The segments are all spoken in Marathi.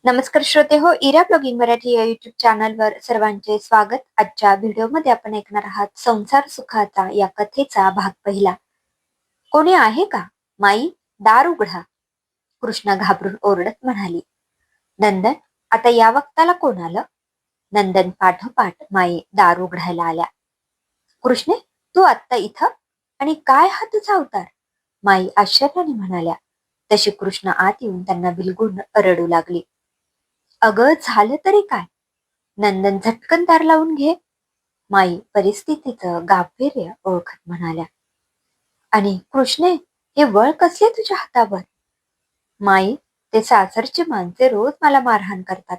नमस्कार श्रोते हो, इरा ब्लॉगिंग मराठी या युट्यूब चॅनलवर सर्वांचे स्वागत. आजच्या व्हिडिओमध्ये आपण ऐकणार आहात संसार सुखाचा या कथेचा भाग पहिला. कोणी आहे का? माई, दार उघडा. कृष्णा घाबरून ओरडत म्हणाली. नंदन, आता या वक्ताला कोण आलं? नंदन पाठोपाठ माई दार उघडायला आल्या. कृष्णे, तू आत्ता इथं? आणि काय हा तुझा अवतार? माई आश्चर्याने म्हणाल्या. तशी कृष्ण आत येऊन त्यांना बिलगून रडू लागली. अगं, झालं तरी काय? नंदन झटकन दार लावून घे. माई परिस्थितीचं गांभीर्य ओळखत म्हणाल्या. आणि कृष्णे, हे वळ कसले तुझ्या हातावर? माई, ते सासरचे माणसे रोज मला मारहाण करतात.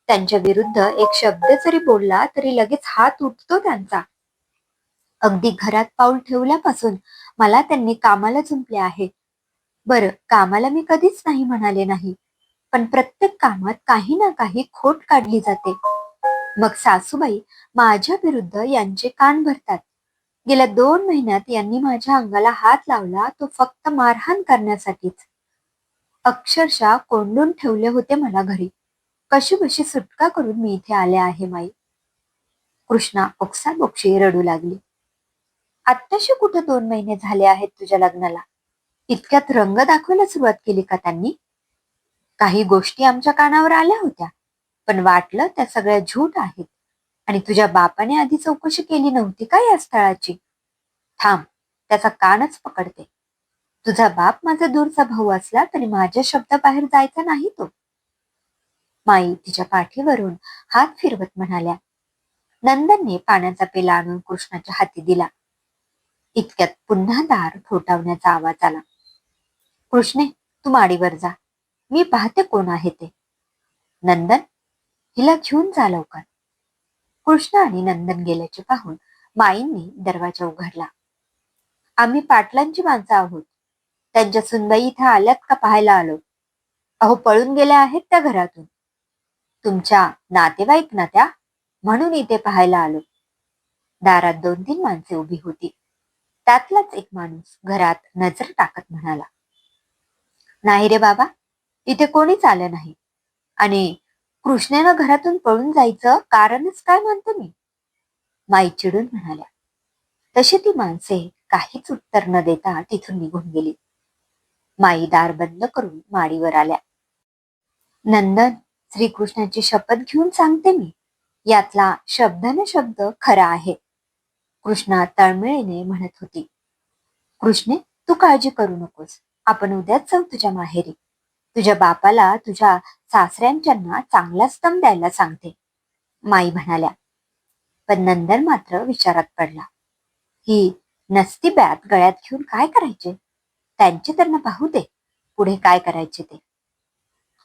त्यांच्या विरुद्ध एक शब्द जरी बोलला तरी लगेच हात उठतो त्यांचा. अगदी घरात पाऊल ठेवल्यापासून मला त्यांनी कामाला जुंपले आहे. बरं, कामाला मी कधीच नाही म्हणाले नाही, पण प्रत्येक कामात काही ना काही खोट काढली जाते. मग सासूबाई माझ्या विरुद्ध यांचे कान भरतात. गेल्या 2 महिन्यात यांनी माझ्या अंगाला हात लावला, तो फक्त मारहाण करण्यासाठीच. अक्षरशः कोंडून ठेवले होते मला घरी. कशीबशी सुटका करून मी इथे आले आहे माई. कृष्णा ओक्साबोक्शी रडू लागली. आत्ताशी कुठे 2 महिने झाले आहेत तुझ्या लग्नाला? इतक्यात रंग दाखवायला सुरुवात केली का त्यांनी? काही गोष्टी आमच्या कानावर आल्या होत्या, पण वाटलं त्या सगळ्या झूट आहेत. आणि तुझ्या बापाने आधी चौकशी केली नव्हती का या स्थळाची? थांब, त्याचा कानच पकडते. तुझा बाप माझा दूरचा भाऊ असला तरी माझ्या शब्दाबाहेर जायचा नाही तो. माई तिच्या पाठीवरून हात फिरवत म्हणाल्या. नंदनने पाण्याचा पेला आणून कृष्णाच्या हाती दिला. इतक्यात पुन्हा दार ठोठावण्याचा आवाज आला. कृष्णे, तू माडीवर जा. मी पाहते कोण आहे ते. नंदन, हिला घेऊन जा लवकर. कृष्ण आणि नंदन गेल्याचे पाहून माईंनी दरवाजा उघडला. आम्ही पाटलांची माणसं आहोत. त्यांच्या सुनबाई इथे आल्यात का पाहायला आलो. अहो, पळून गेल्या आहेत त्या घरातून. तुमच्या नातेवाईक ना त्या, म्हणून इथे पाहायला आलो. दारात 2-3 माणसे उभी होती. त्यातलाच एक माणूस घरात नजर टाकत म्हणाला. नाही रे बाबा, इथे कोणीच आलं नाही. आणि कृष्णेनं घरातून पळून जायचं कारणच काय म्हणते मी? माई चिडून म्हणाल्या. तशी ती माणसे काहीच उत्तर न देता तिथून निघून गेली. माई दार बंद करून माडीवर आल्या. नंदन, श्रीकृष्णाची शपथ घेऊन सांगते मी, यातला शब्दाने शब्द खरा आहे. कृष्णा तळमळीने म्हणत होती. कृष्णे, तू काळजी करू नकोस. आपण उद्याच जाऊ तुझ्या माहेरी. तुझ्या बापाला तुझ्या सासऱ्यांच्यांना चांगला स्तम द्यायला सांगते, माई म्हणाल्या. पण नंदन मात्र विचारात पडला. ही नसती बॅग गळ्यात घेऊन काय करायचे? त्यांचे त्यांना पाहू दे पुढे काय करायचे ते.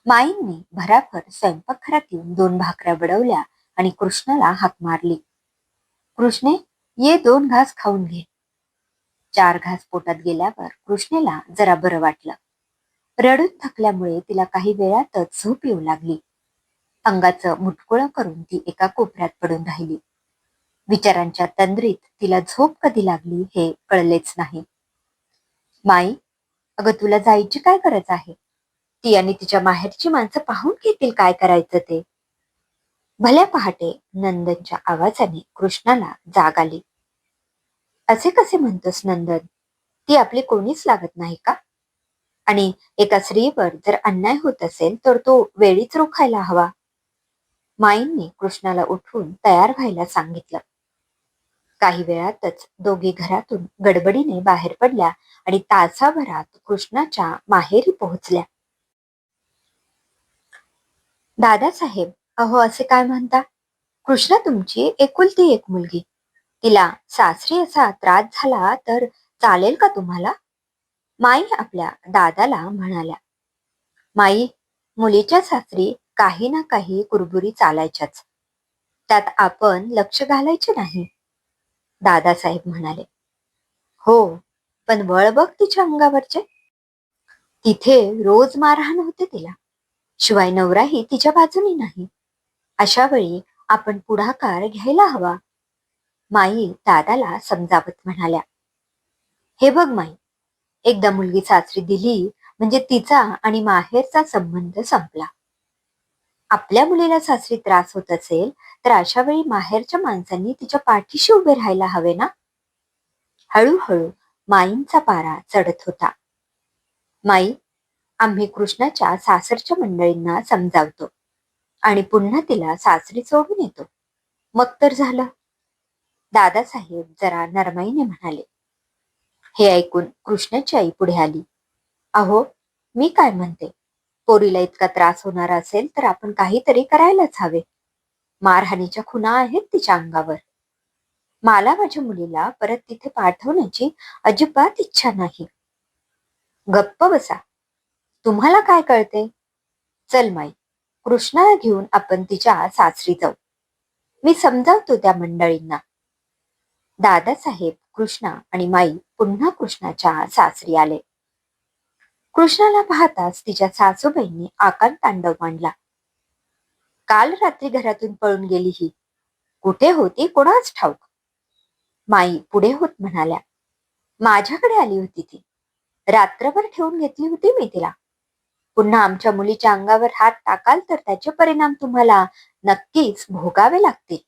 माईंनी भराभर स्वयंपाकघरात येऊन 2 भाकऱ्या बडवल्या आणि कृष्णाला हाक मारली. कृष्णे, ये 2 घास खाऊन घे. 4 घास पोटात गेल्यावर कृष्णेला जरा बरं वाटलं. रडून थकल्यामुळे तिला काही वेळातच झोप येऊ लागली. अंगाचं मुटकुळं करून ती एका कोपऱ्यात पडून राहिली. विचारांच्या तंद्रीत तिला झोप कधी लागली हे कळलेच नाही. माई, अगं तुला जायची काय गरज आहे? ती आणि तिच्या माहेरची माणसं पाहून घेतील काय करायचं ते. भल्या पहाटे नंदनच्या आवाजाने कृष्णाला जाग आली. असे कसे म्हणतोस नंदन? ती आपली कोणीच लागत नाही का? आणि एका स्त्रीवर जर अन्याय होत असेल तर तो वेळीच रोखायला हवा. माईंनी कृष्णाला उठवून तयार व्हायला सांगितलं. काही वेळातच दोघी घरातून गडबडीने बाहेर पडल्या आणि तासाभरात कृष्णाच्या माहेरी पोहोचल्या. दादासाहेब, अहो असे काय म्हणता? कृष्णा तुमची एकुलती एक मुलगी. तिला सासरी असा त्रास झाला तर चालेल का तुम्हाला? माई आपल्या दादाला म्हणाल्या. माई, मुलीच्या सासरी काही ना काही कुरबुरी चालायच्याच. त्यात आपण लक्ष घालायचे नाही, दादासाहेब म्हणाले. हो, पण वळ बघ तिच्या अंगावरचे. तिथे रोज मारहाण होते तिला. शिवाय नवराही तिच्या बाजूनी नाही. अशा वेळी आपण पुढाकार घ्यायला हवा, माई दादाला समजावत म्हणाल्या. हे बघ माई, एकदा मुलगी सासरी दिली म्हणजे तिचा आणि माहेरचा संबंध संपला. आपल्या मुलीला सासरी त्रास होत असेल तर अशा वेळी माहेरच्या माणसांनी तिच्या पाठीशी उभे राहायला हवे ना. हळूहळू माईंचा पारा चढत होता. माई, आम्ही कृष्णाच्या सासरच्या मंडळींना समजावतो आणि पुन्हा तिला सासरी सोडून येतो, मग तर झालं. दादासाहेब जरा नरमाईने म्हणाले. हे ऐकून कृष्णाची आई पुढे आली. अहो, मी काय म्हणते, पोरीला इतका त्रास होणार असेल तर आपण काहीतरी करायलाच हवे. मारहाणीच्या खुणा आहेत तिच्या अंगावर. मला माझ्या मुलीला परत तिथे पाठवण्याची अजिबात इच्छा नाही. गप्प बसा, तुम्हाला काय कळते. चल माई, कृष्णाला घेऊन आपण तिच्या सासरी जाऊ. मी समजावतो त्या मंडळींना. दादासाहेब, कृष्णा आणि माई पुन्हा कृष्णाच्या सासरी आले. कृष्णाला पाहताच तिच्या सासूबाईंनी आकांत तांडव मांडला. काल रात्री घरातून पळून गेली ही, कुठे होती कोणाच ठाऊक. माई पुढे होत म्हणाल्या. माझ्याकडे आली होती ती, रात्रभर ठेवून घेतली होती मी तिला. पुन्हा आमच्या मुलीच्या अंगावर हात टाकाल तर त्याचे परिणाम तुम्हाला नक्कीच भोगावे लागतील.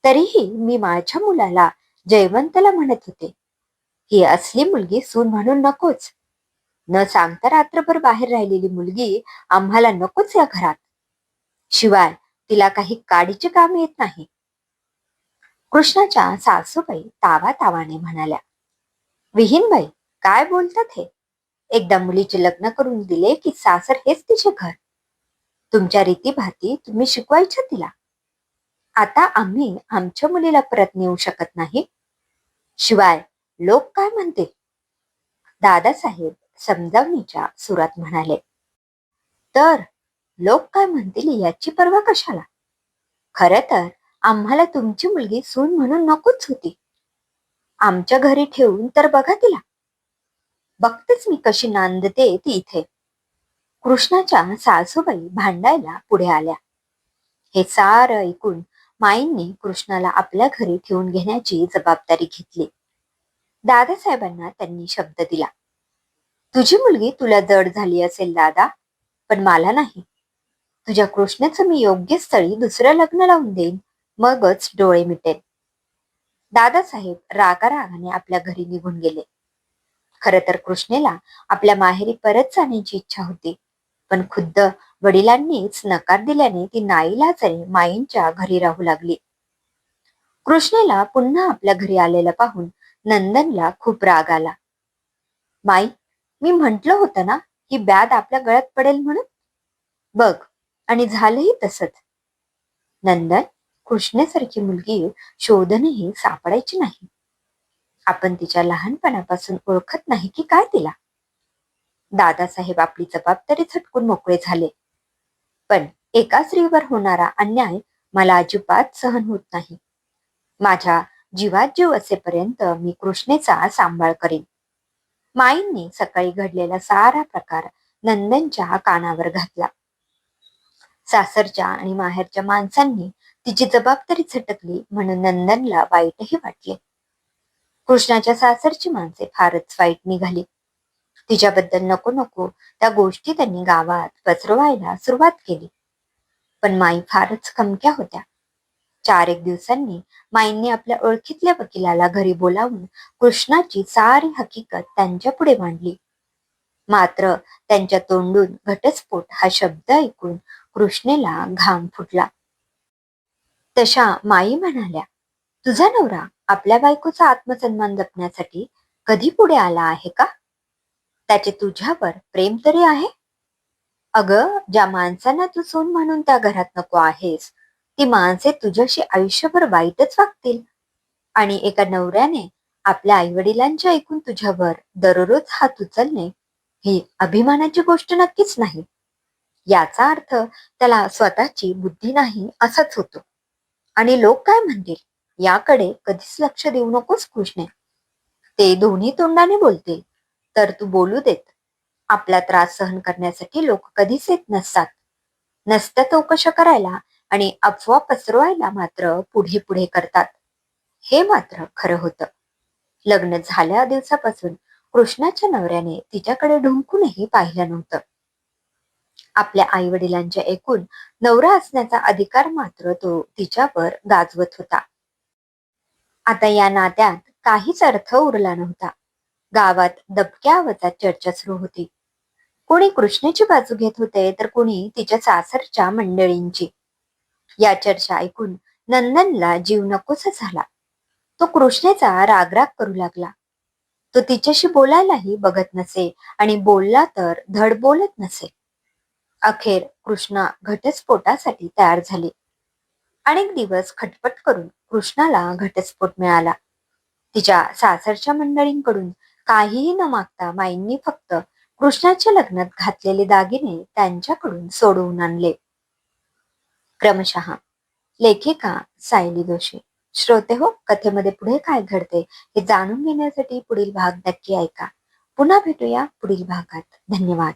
तरीही मी माझ्या मुलाला जयवंतला म्हणत होते, ही असली मुलगी सून म्हणून नकोच. न सांगता रात्रभर बाहेर राहिलेली मुलगी आम्हाला नकोच या घरात. शिवाय तिला काही काडीचे काम येत नाही. कृष्णाच्या सासूबाई तावातावाने म्हणाल्या. विहीनबाई, काय बोलतात हे. एकदा मुलीचे लग्न करून दिले की सासर हेच तिचे घर. तुमच्या रीतीभाती तुम्ही शिकवायच्या तिला. आता आम्ही आमच्या मुलीला परत नेऊ शकत नाही. शिवाय लोक काय म्हणतील. दादासाहेब समजावणीच्या सुरात म्हणाले. तर लोक काय म्हणतील याची पर्वा कशाला. खरं तर आम्हाला तुमची मुलगी सून म्हणून नकोच होती. आमच्या घरी ठेवून तर बघा तिला. बघतेच मी कशी नांदते ती इथे. कृष्णाच्या सासूबाई भांडायला पुढे आल्या. हे सारं ऐकून माईंनी कृष्णाला आपल्या घरी ठेवून घेण्याची जबाबदारी घेतली. दादासाहेबांना त्यांनी शब्द दिला. तुझी मुलगी तुला जड झाली असेल दादा, पण मला नाही. तुझ्या कृष्णाचं मी योग्य स्थळी दुसरं लग्न लावून देईन, मगच डोळे मिटेल. दादासाहेब रागारागाने आपल्या घरी निघून गेले. खर तर कृष्णेला आपल्या माहेरी परत जाण्याची इच्छा होती, पण खुद्द वडिलांनीच नकार दिल्याने ती नाईलाजाने माईंच्या घरी राहू लागली. कृष्णेला पुन्हा आपल्या घरी आलेलं पाहून नंदनला खूप राग आला. माई, मी म्हंटल होतं ना, ही ब्याद आपल्या गळ्यात पडेल म्हणून. बघ, आणि झालंही तसंच. नंदन, कृष्णेसारखी मुलगी शोधनही सापडायची नाही. आपण तिच्या लहानपणापासून ओळखत नाही की काय तिला. दादासाहेब आपली जबाबदारी झटकून मोकळे झाले. पण एका स्त्रीवर होणारा अन्याय मला अजिबात सहन होत नाही. माझ्या जीवात जीव असेपर्यंत मी कृष्णेचा सांभाळ करीन. माईंनी सकाळी घडलेला सारा प्रकार नंदनच्या कानावर घातला. सासरच्या आणि माहेरच्या माणसांनी तिची जबाबदारी झटकली म्हणून नंदनला वाईटही वाटले. कृष्णाच्या सासरची माणसे फारच वाईट निघाली. तिच्याबद्दल नको नको त्या गोष्टी त्यांनी गावात पसरवायला सुरुवात केली. पण माई फारच खमक्या होत्या. 4 दिवसांनी माईंनी आपल्या ओळखीतल्या वकिलाला घरी बोलावून कृष्णाची सारी हकीकत त्यांच्या पुढे मांडली. मात्र त्यांच्या तोंडून घटस्फोट हा शब्द ऐकून कृष्णेला घाम फुटला. तशा माई म्हणाल्या, तुझा नवरा आपल्या बायकोचा आत्मसन्मान जपण्यासाठी कधी पुढे आला आहे का. त्याचे तुझ्यावर प्रेम तरी आहे. अगं, ज्या माणसांना तू सून म्हणून त्या घरात नको आहेस, ती माणसे तुझ्याशी आयुष्यभर वाईटच वागतील. आणि एका नवऱ्याने आपल्या आईवडिलांचे ऐकून तुझ्यावर दररोज हात उचलणे ही अभिमानाची गोष्ट नक्कीच नाही. याचा अर्थ त्याला स्वतःची बुद्धी नाही असाच होतो. आणि लोक काय म्हणतील याकडे कधीच लक्ष देऊ नकोस कृष्णे. ते दोन्ही तोंडाने बोलतील तर तू बोलू देत. आपला त्रास सहन करण्यासाठी लोक कधीच येत नसतात. नसत्या चौकशा करायला आणि अफवा पसरवायला मात्र पुढे पुढे करतात. हे मात्र खरं होतं. लग्न झाल्या दिवसापासून कृष्णाच्या नवऱ्याने तिच्याकडे ढुंकूनही पाहिलं नव्हतं. आपल्या आई वडिलांचे ऐकून नवरा असण्याचा अधिकार मात्र तो तिच्यावर गाजवत होता. आता या नात्यात काहीच अर्थ उरला नव्हता. गावात दबक्या आवाजात चर्चा सुरू होती. कोणी कृष्णेची बाजू घेत होते तर कोणी तिच्या सासरच्या मंडळींची. या चर्चा ऐकून नंदनला जीव नकोसा झाला. तो कृष्णेचा रागराग करू लागला. तो तिच्याशी बोलायलाही बघत नसे आणि बोलला तर धड बोलत नसे. अखेर कृष्णा घटस्फोटासाठी तयार झाली. अनेक दिवस खटपट करून कृष्णाला घटस्फोट मिळाला. तिच्या सासरच्या मंडळींकडून काहीही न मागता माईंनी फक्त कृष्णाच्या लग्नात घातलेले दागिने त्यांच्याकडून सोडवून आणले. क्रमशः लेखिका सायली जोशी. श्रोते हो, कथेमध्ये पुढे काय घडते हे जाणून घेण्यासाठी पुढील भाग नक्की ऐका. पुन्हा भेटूया पुढील भागात. धन्यवाद.